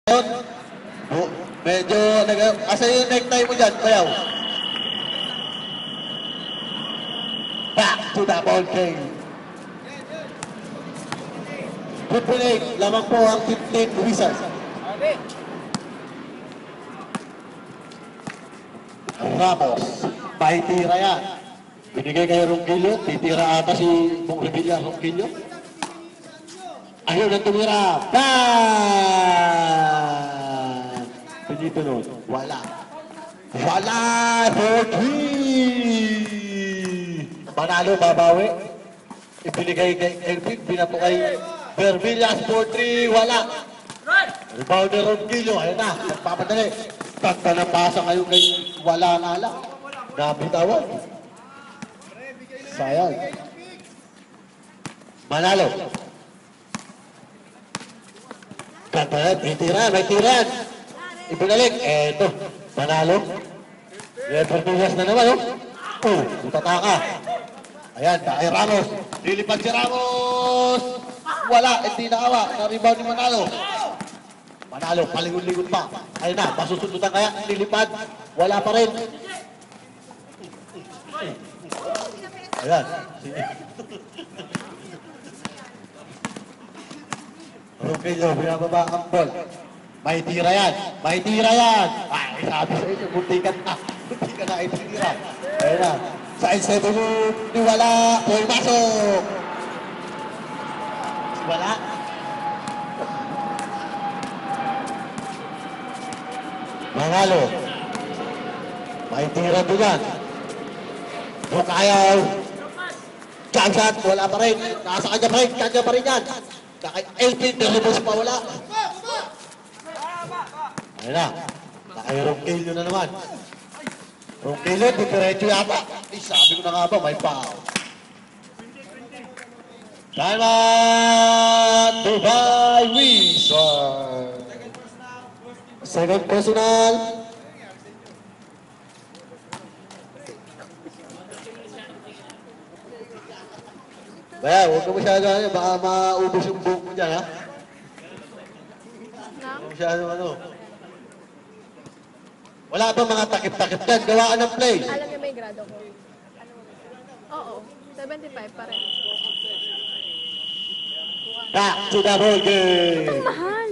Ngayon, medyo, asa yung necktie mo dyan, bayaw? Back to the ball game. Triple A, lamang po ang 15 Wizards. Ramos, may tira yan. Binigay kay Ronquillo, titira ata si Bong Revilla Ronquillo. Ayun ang tumira. Bang! Pinito nun. Wala. Wala! 4-3! Manalo, babawi. Ibinigay kay Elvin, binato kay Bervillas, 4-3. Wala. Rebound ni Ronquillo. Ayun na, nagpapadali. Tanta na pasa kayo kay wala nga lang. Nabitawan. Sayang. Manalo. Kanta, may tiran. Ibinalik. Eto, manalo. Bervillas na naman, oh. Tataka. Ayan, kay Ramos. Lilipad si Ramos. Wala, hindi nakawa. Na-rebound ni Manalo. Manalo, palingon-lingon pa. Ayun na, masusundutan kaya, nilipad. Wala pa rin. Ayan. Ronquillo, binababa ang ball. May tira yan. Ay, sabi sa inyo, buntikan na. Buntikan na, itira. Ayun na. Sa inside mo, niwala. Boy, masok. Wala. Manalo. May tira doon yan. Bukayaw. Jump shot, wala pa rin. Nasa kanya pa rin yan. Kay Elvin, deribos pa wala. Ayun na. Kay Ronquillo na naman. Ronquillo, diretso yata. Ay, sabi ko na nga ba, may foul. Time out, Dubai Wizards. Second personal. Baya, huwag ka masyado ano, baka maubos yung buhok mo dyan, ha? Huwag masyado ano. Wala ba mga takip-takip dyan? Gawaan ng play. Alam niyo may grado ko. Oo, 75 pa rin. Back to the ball game. Ang mahal!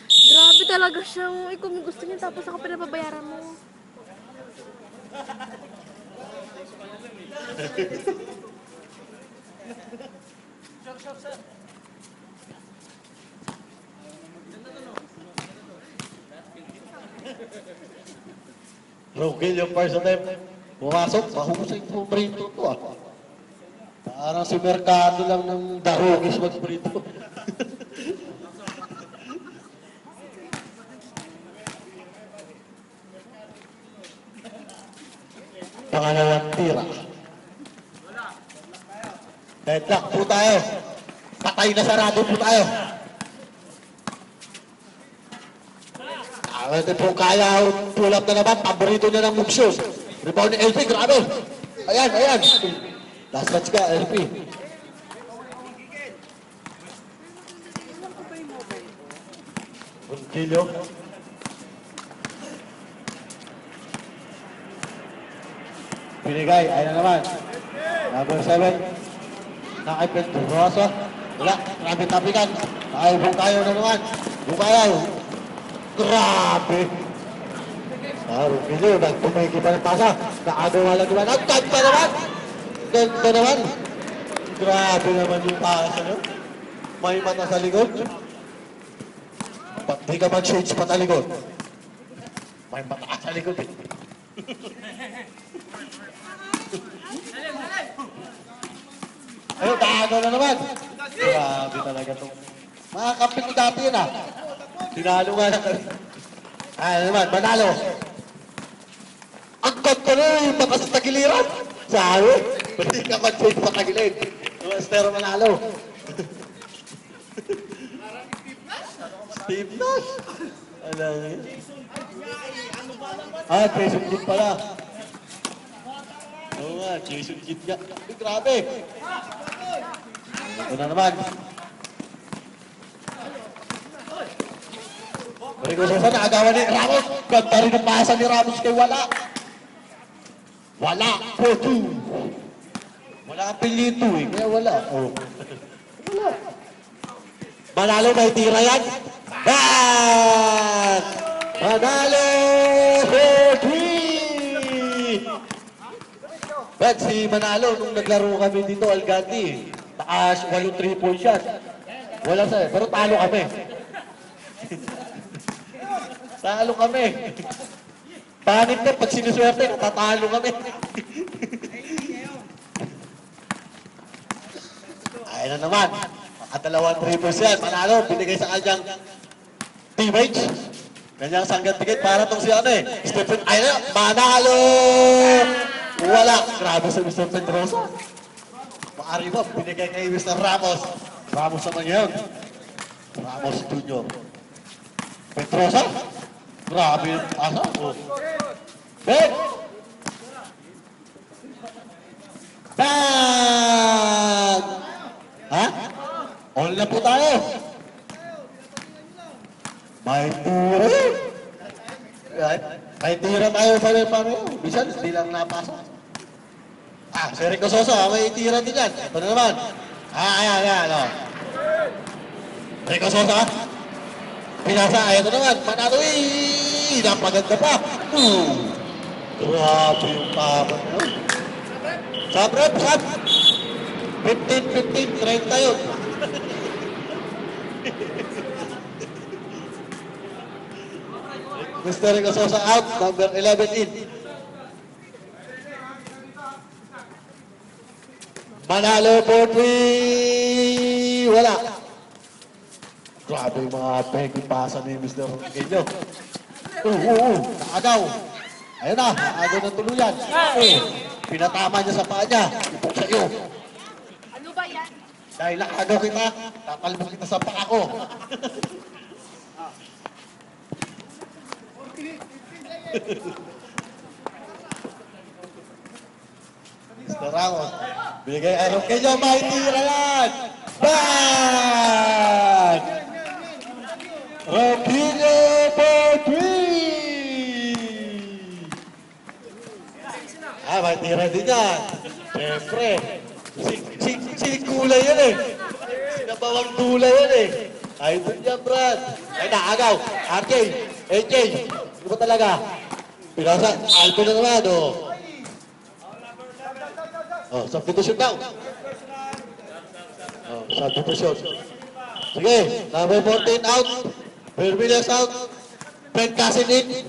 Grabe talaga siya. Ikaw may gusto niya tapos ako pinapabayaran mo. Ronquillo first attempt. Pumasok, mahusay po brito to ah. Parang si Mercado lang ng Darugis mag-brito. Pangalawang tira. Deadlock po tayo. Patay na sarado po tayo. Ito po kaya pull up na naman. Paborito niya ng move shoot. Rebound ni LP, grabe. Ayan. Last touch ka, LP. Ronquillo. Binigay, ayan na naman. Number 7. Nakipin, Rosa. Wala, grabe tapikan. Nakayubong tayo na naman. Bukayaw. Grabe. Ronquillo, nagpumiki pa ng pasa. Nakagawa lang naman. Ang ganda naman. Ganda naman. Grabe naman yung pasa nyo. May mata sa likod. Pag di ka mag-shades pa sa likod. May mata sa likod eh. Ayun, taano na naman. Grabe talaga ito. Mga kapit ko dati yun ah. Tinalo nga na kami. Ano naman, Manalo. Ang ganda na yung mata sa tagiliran. Sabi, pwede ka mag-change pa tagilid. Pero Manalo. Steve Nash. Alam niyo. Jason Kidd pala. Oo nga, Jason Kidd nga. Grabe. Ito na naman. Rico Sosa, nakagawa ni Ramos. Ganda rin ang pasa ni Ramos kay Wala. Wala, 4-2. Wala ang pilito eh, kaya wala. Oh. Wala. Manalo, may tira yan. Back! Manalo, 4-3! But si Manalo, nung naglaro kami dito, Algandi, taas, 8 3-point shot. Wala sa, pero talo kami. Talo kami. Panik na, pag sinuswerte, natatalo kami. Ayun na naman. Nakadalawang 3-points yan. Manalo, binigay sa kanyang teammates. Kanyang sanggat-tigit para tong si ano eh. Stephen, ayun na, Manalo! Wala. Grabe sa Mr. Pedrosa. Maari mo, binigay kay Mr. Ramos. Ramos naman yun. Ramos Jr. Pedrosa? Grabe yung asa. Oh. Ben! Bag! Ha? All na po tayo. May tira. May tira tayo pare-pareho. Bisan, hindi lang napasa. Ah, si Rico Sosa, may tira din yan. Ito na naman. Ayan. Oh. Rico Sosa. Pinasa, ito naman. Manalo, napaganda pa. Grabe yung tapat. Sab. 15, 30 yun. Mr. Rico Sosa out, number 11 in. Manalo 4-3. Wala. Grabe yung mga peking pasa ni Mr. Genyo. Nakagaw. Ayun na, nakagaw ng tuluyan. Pinatama niya sa paa niya. Ipok sa iyo. Ano ba yan? Dahil nakagaw kita, tatalbog kita sa paa ko. Mr. Ramos, bigay araw kayo, may tira yan! Bag! Robinho for 3! Ah, may tira din yan. Siyempre, si kulay yan eh. Sinabawang kulay yan eh. Ay, doon yan, Brad. Ay, naagaw. RJ, AJ, ano ba talaga? Pinasa, Alco na naman, oh. Oh, substitution daw. Oh, substitution. Sige, number 14 out. Pervillas out. Ben Casin in.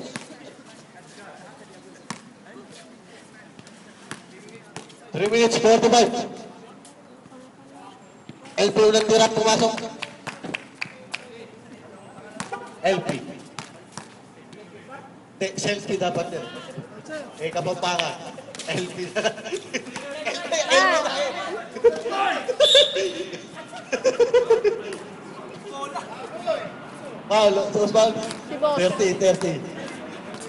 Three minutes, 45. LP ulang tira, pumasok. LP. Selfie dapat din. Eh, Kapampangan. LP na. Paul, sus Paul. 30.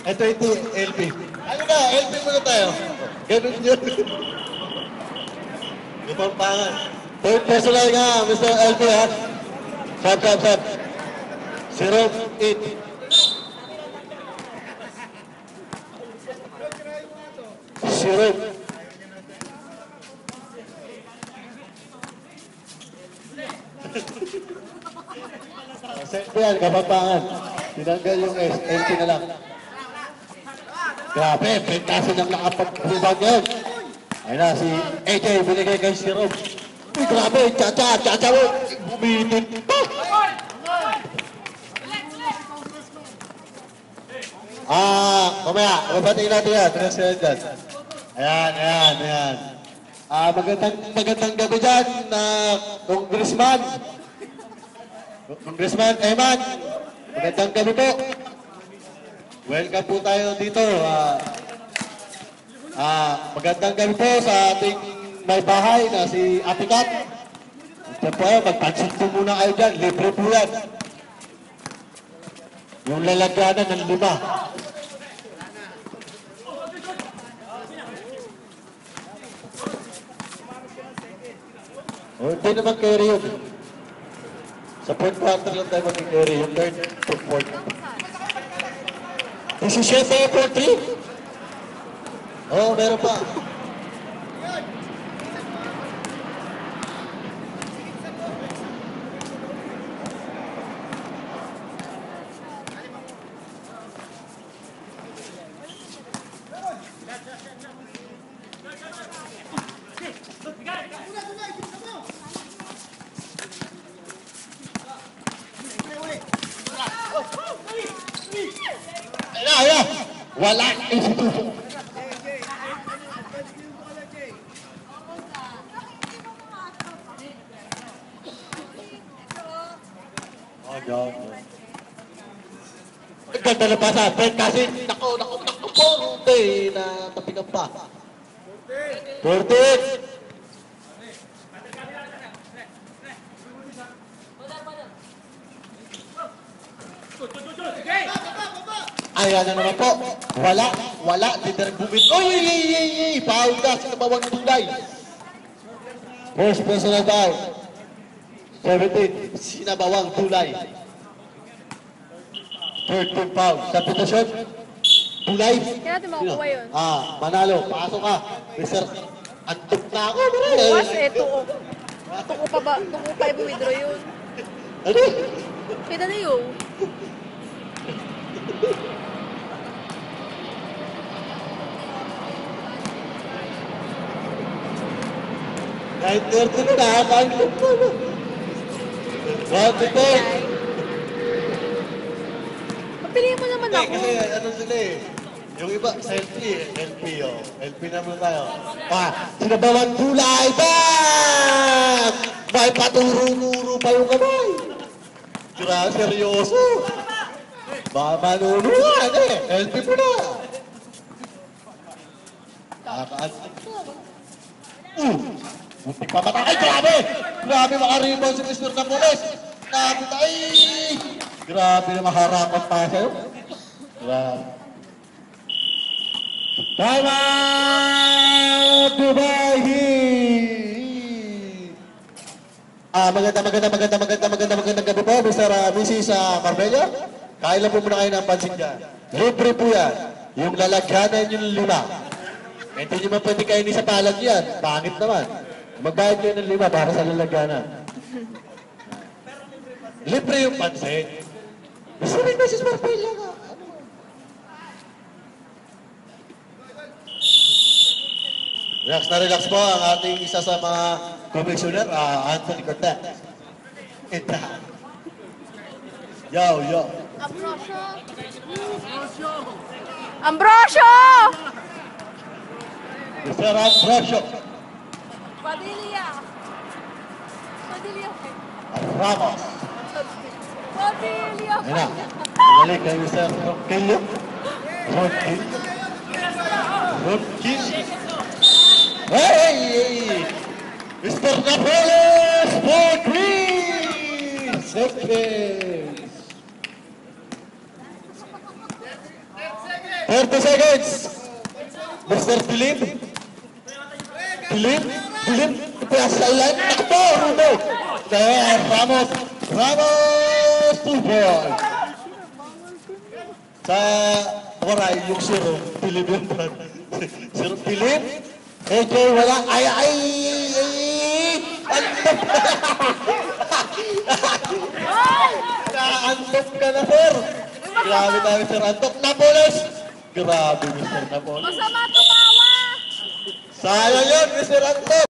Eh, 20, LP. Ano na, LP muna tayo. Ganun yun. Kapampangan. Third personal nga, Mr. LP ha. Sab. 0-8. Sirop. Siyempre yan, Kapampangan. Tinanggal yung LP na lang. Grabe, pentasin ang nakapag-rebound ngayon. Ayun na, si AJ binigay kay Sirop. Uy, grabe, Chacha mo. Bumitin pa. Mamaya, mabatiin natin yan. Transfer dyan. Ayan. Magandang gabi dyan, Congressman. Congressman Eman. Magandang gabi po. Welcome po tayo dito. Magandang gabi po sa ating may bahay na si Ate Kat. Ito po, magpansin po muna kayo dyan. Libre po yan. Yung lalagyanan ng 5. Hindi naman carry yun. Sa fourth quarter lang tayo mag-carry. Yung third to fourth. 17 for 3. Oh, meron pa. Ayan. Wala. Institution. Oh, God. Ang ganda na pa sa atin kasi nako po. Hindi na tapikan pa. 14. Ayan na naman po. Wala. Didirek bumit. Oy! Foul ka. Sinabawang tulay. First personal foul. 17. Sinabawang tulay. Third team foul. Substitution. Tulay. Kaya natin makukuha yun. Manalo. Pasok ka. Mr. Antok na ako. Bukas tuko. Tuko pa ba? Tuko pa i-withdraw yun. Ano? Kita na yun. Kahit 30 na nakakaantok ko. One point. Papiliin mo naman ako. Kasi ano sila eh. Yung iba, sa LP eh. LP oh. LP naman tayo. Sinabawan tulay. Bam! May paturo-turo pa yung kamay. Grabe, seryoso. Manunuhan eh. LP mo na. Nakakaantok na. Muntik pa matay. Grabe! Grabe makaribon si Mr. Napoles. Nakapitay! Grabe na maharapan pa sa'yo. Grabe. Time out! Dubai Heat! Magandang gabi po, Mr. Mrs. Carmelo. Kain lang po muna kayo ng pansin dyan. Libre po yan. Yung lalagyanan yung 5. Hindi nyo man pwede kainin sa palag yan. Pangit naman. Magbayad kayo ng 5 para sa lalagyanan. Libre yung pansin. Gusto rin Mrs. Marpella nga. Relax po ang ating isa sa mga commissioner, Anthony Cortez. Ita. Yo. Ambrosio! Ambrosio! Mr. Ambrosio. Padilla! Ramos. Padilla! Ayun na. Balik kay Mr. Roquillo. Hey! Mr. Napoles for 3 seconds. 30 seconds. Mr. Philip. Philip. Pasalan. Takbo. Rubo. Ramos. 2 points. Sa Waray, yung zero. Philip yun. Sir Philip. AJ, wala. Ay! Antok! Naantok ka na, sir. Grabe tayo, Sir Antok. Napoles! Grabe, Mr. Napoles. Masama tumawa! Sayang yun, Mr. Antok.